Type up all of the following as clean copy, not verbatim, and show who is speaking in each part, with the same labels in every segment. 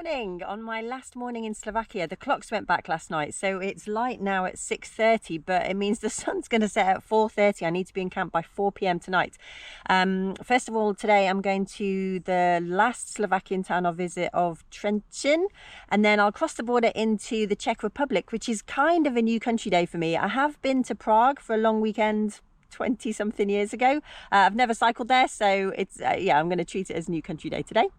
Speaker 1: morning on my last morning in Slovakia. The clocks went back last night, so it's light now at 6:30, but it means the sun's going to set at 4:30. I need to be in camp by 4 p.m. tonight. First of all, today I'm going to the last Slovakian town I'll visit of Trencin, and then I'll cross the border into the Czech Republic, which is kind of a new country day for me. I have been to Prague for a long weekend 20 something years ago. I've never cycled there, so it's yeah, I'm going to treat it as new country day today.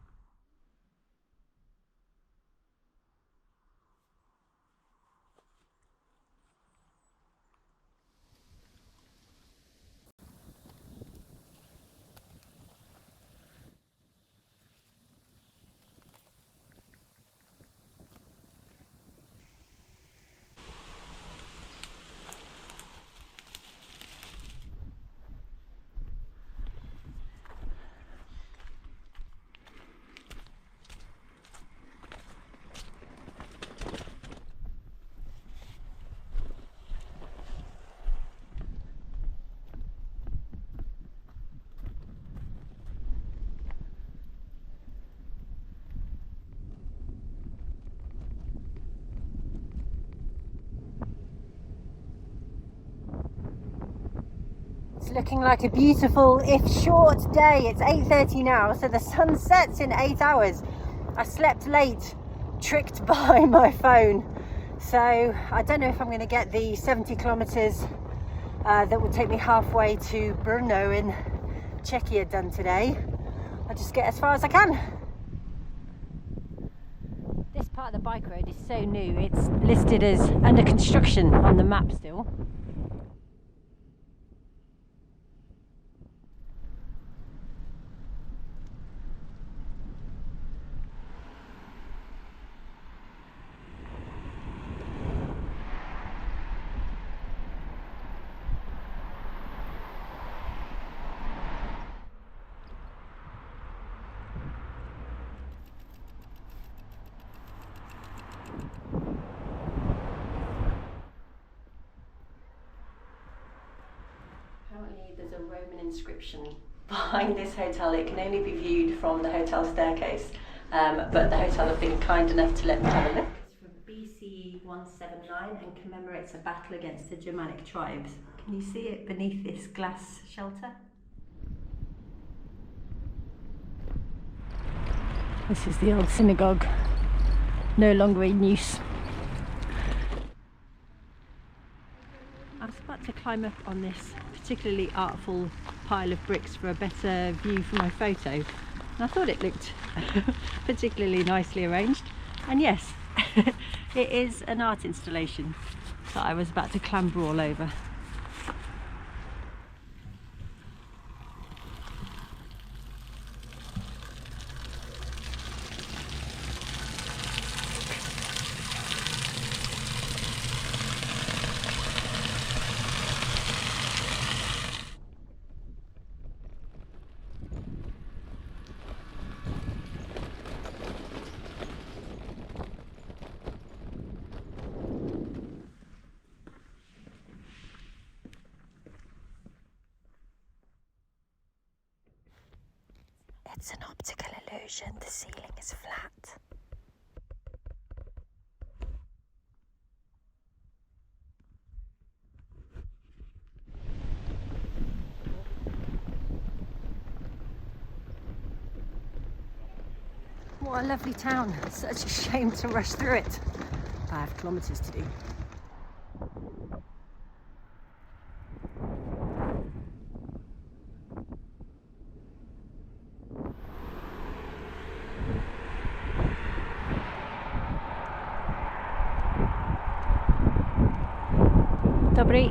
Speaker 1: It's looking like a beautiful, if short, day. It's 8:30 now, so the sun sets in 8 hours. I slept late, tricked by my phone. So I don't know if I'm going to get the 70 kilometers that will take me halfway to Brno in Czechia done today. I'll just get as far as I can. This part of the bike road is so new. It's listed as under construction on the map still. Apparently there's a Roman inscription behind this hotel. It can only be viewed from the hotel staircase, but the hotel have been kind enough to let me have a look. It's from BC 179 and commemorates a battle against the Germanic tribes. Can you see it beneath this glass shelter? This is the old synagogue, no longer in use. I was about to climb up on this particularly artful pile of bricks for a better view for my photo, and I thought it looked particularly nicely arranged, and yes, it is an art installation that I was about to clamber all over. It's an optical illusion, the ceiling is flat. What a lovely town, such a shame to rush through it. 5 kilometers to do. Dobry.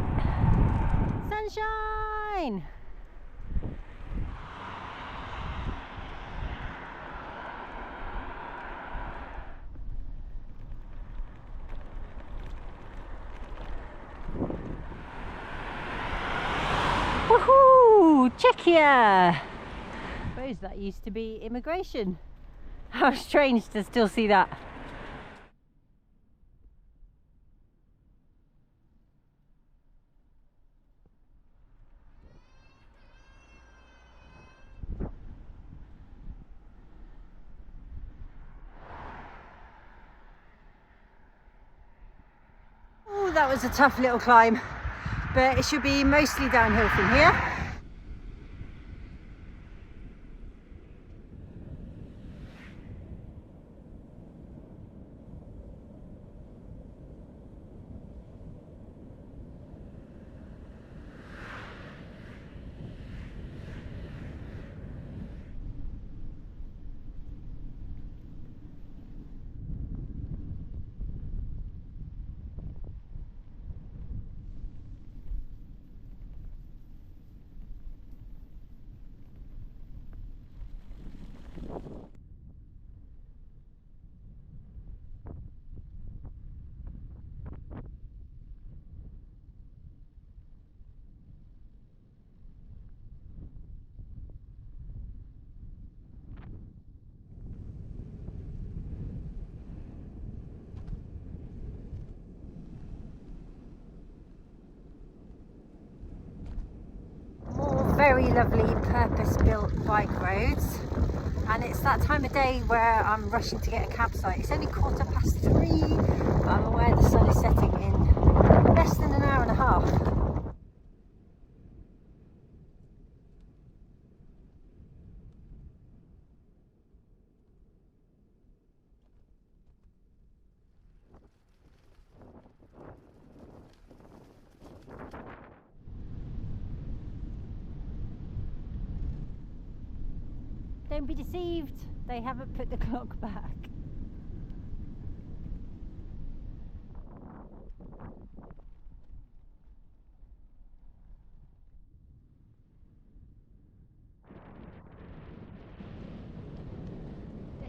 Speaker 1: Sunshine! Woohoo! Czechia! I suppose that used to be immigration. How strange to still see that. that was a tough little climb, but it should be mostly downhill from here. Very lovely purpose-built bike roads, and it's that time of day where I'm rushing to get a campsite. It's only 3:15, but I'm aware the sun is setting in less than an hour and a half. Don't be deceived, they haven't put the clock back.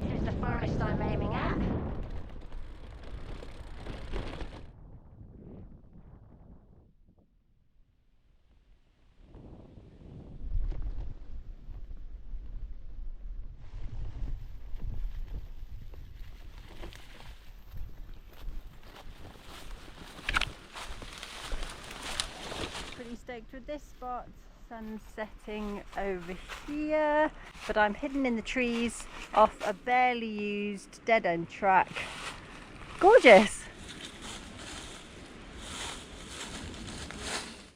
Speaker 1: This is the forest I'm aiming at. Stoked with this spot. Sun setting over here, but I'm hidden in the trees off a barely used dead-end track. Gorgeous.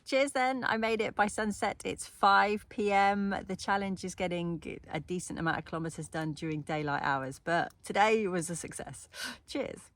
Speaker 1: Cheers then, I made it by sunset. It's 5 p.m. The challenge is getting a decent amount of kilometers done during daylight hours, but today was a success. Cheers.